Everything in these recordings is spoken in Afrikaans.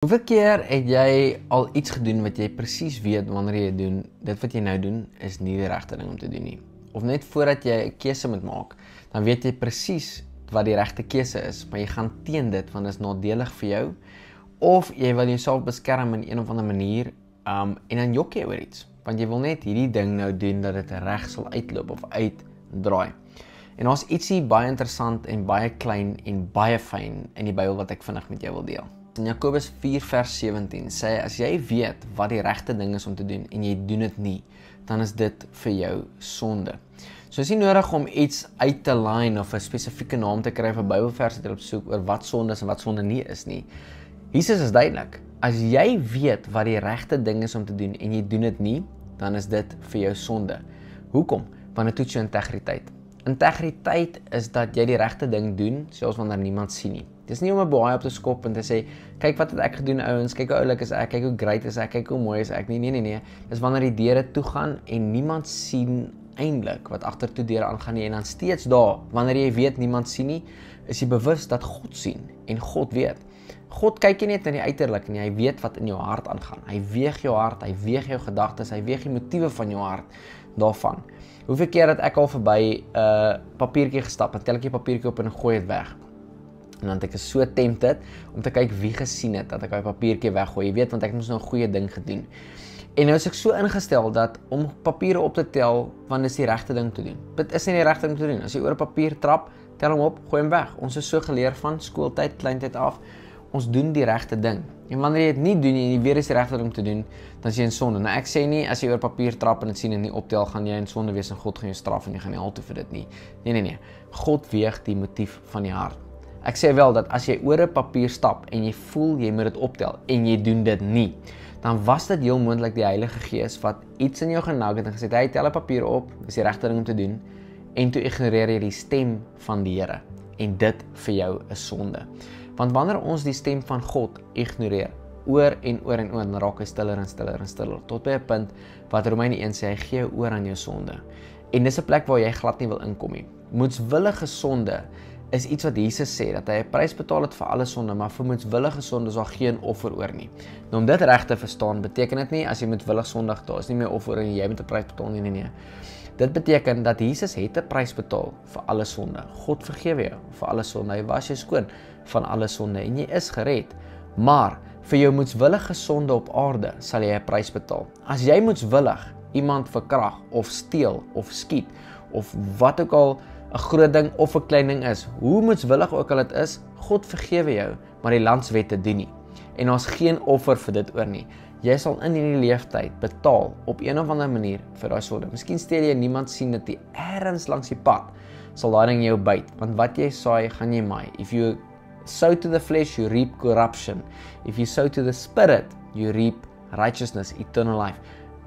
Hoeveel keer het jy al iets gedoen wat jy presies weet wanneer jy doen, dit wat jy nou doen is nie die regte ding om te doen nie. Of net voordat jy 'n keuse moet maak, dan weet jy presies wat die regte keuse is, maar jy gaan teen dit want dit is nadelig vir jou, of jy wil jouself beskerm in een of ander manier, en dan jok jy oor iets, want jy wil net hierdie ding nou doen dat dit reg sal uitloop of uitdraai. En daar's ietsie baie interessant en baie klein en baie fyn in die Bybel wat ek vinnig met jou wil deel. In Jakobus 4 vers 17 sê, as jy weet wat die regte ding is om te doen en jy doen dit nie, dan is dit vir jou sonde. So is nie nodig om iets uit te line of 'n spesifieke naam te kry vir Bybelverse te opsoek oor wat sonde is en wat sonde nie is nie. Jesus is duidelik. As jy weet wat die regte ding is om te doen en jy doen dit nie, dan is dit vir jou sonde. Hoekom? Want dit toets jou integriteit. Integriteit is dat jy die regte ding doen, selfs wanneer niemand sien nie. Dis nie om 'n baai op te skop en te sê, kyk wat het ek gedoen ouens, kyk hoe oulik is ek, kyk hoe great is ek, kyk hoe mooi is ek. Nee. Dis wanneer die deure toe gaan en niemand sien eintlik wat agtertoe deure aangaan nie, en dan steeds daar, wanneer jy weet niemand sien nie, is jy bewus dat God sien en God weet. God kyk nie net na die uiterlik nie, hy weet wat in jou hart aangaan. Hy weeg jou hart, hy weeg jou gedagtes, hy weeg die motiewe van jou hart daarvan. Hoeveel keer het ek al verby 'n papiertjie gestap, en tel ek die papiertjie op en gooi dit weg. En dan het ek so tempted om te kyk wie gesien het dat ek daai papiertjie weggooi. Jy weet, want ek moes nou 'n goeie ding gedoen. En nou is ek so ingestel dat om papiere op te tel, want dit is die regte ding te doen. Dit is nie die regte ding te doen. As jy oor 'n papier trap, tel hom op, gooi hom weg. Ons is so geleer van skooltyd, kleintyd af. Ons doen die regte ding. En wanneer jy dit nie doen en jy weet dis die regte ding te doen, dan is jy in sonde. Nou ek sê nie as jy oor papier trap en dit sien en nie optel, gaan jy in sonde wees en God gaan jou straf en jy gaan nie hel toe vir dit nie. Nee. God weeg die motief van die hart. Ek sê wel dat as jy oor 'n papier stap en jy voel jy moet dit optel en jy doen dit nie, dan was dit heel moontlik die Heilige Gees wat iets in jou genag het en gesê, hey, tel 'n papier op, dis die regte ding om te doen, en toe ignoreer jy die stem van die Here, en dit vir jou is sonde. Want wanneer ons die stem van God ignoreer, oor en oor, dan raak hy stiller en stiller en stiller, tot by 'n punt wat Romeine 1 sê, hy gee jou oor aan jou sonde. En dis 'n plek waar jy glad nie wil inkom nie. Moedswillige sonde is iets wat Jesus sê, dat hy 'n prys betaal het vir alle sonde, maar vir moedswillige sonde is daar geen offer oor nie. Nou om dit reg te verstaan, beteken dit nie, as jy moedswillig sondig, daar is nie meer offer en jy moet 'n prys betaal nie, nee. Dit beteken dat Jesus het 'n prys betaal vir alle sonde. God vergewe jou vir alle sonde, hy was jou skoon van alle sonde en jy is gered. Maar vir jou moedswillige sonde op aarde sal jy 'n prys betaal. As jy moedswillig iemand verkrag of steel of skiet of wat ook al 'n groot ding of 'n klein ding is, hoe moedswillig ook al dit is, God vergewe jou, maar die landswette doen nie. En daar's geen offer vir dit oor nie. Jy sal in hierdie leeftyd betaal op een of ander manier vir daai sonde. Miskien stel jy niemand sien dat jy ergens langs die pad sal daai ding jou byt, want wat jy saai, gaan jy maai. If you sow to the flesh, you reap corruption. If you sow to the spirit, you reap righteousness, eternal life.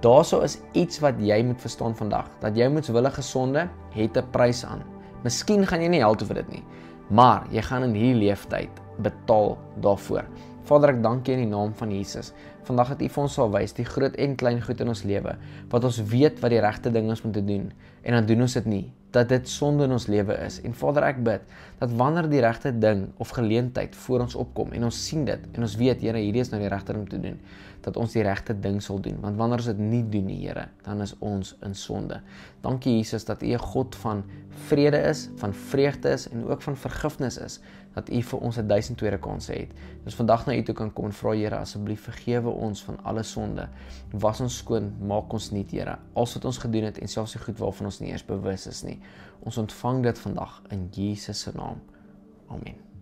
Daarso is iets wat jy moet verstaan vandag, dat jou moedswillige sonde het 'n prys aan. Miskien gaan jy nie hel toe vir dit nie, maar jy gaan in hierdie leeftyd betaal daarvoor. Vader, ek dank U in die naam van Jesus. Vandag het U vir ons sal wys die groot en klein goed in ons lewe, wat ons weet wat die regte ding is om te doen, en dan doen ons dit nie, dat dit sonde in ons lewe is. En Vader, ek bid, dat wanneer die regte ding of geleentheid voor ons opkom, en ons sien dit, en ons weet, Here, hierdie is nou die regte ding om te doen, dat ons die regte ding sal doen, want wanneer ons dit nie doen nie, Here, dan is ons in sonde. Dankie Jesus, dat U 'n God van vrede is, van vreugde is, en ook van vergifnis is, dat U vir ons 'n 1000 tweede kanse het. Dus vandag na U toe kan kom en vra, Here, asseblief vergewe ons van alle sonde, was ons skoon, maak ons nuut, Here, alles wat ons gedoen het, en selfs die goed waarvan ons nie eens bewus is nie. Ons ontvang dit vandag in Jesus se naam. Amen.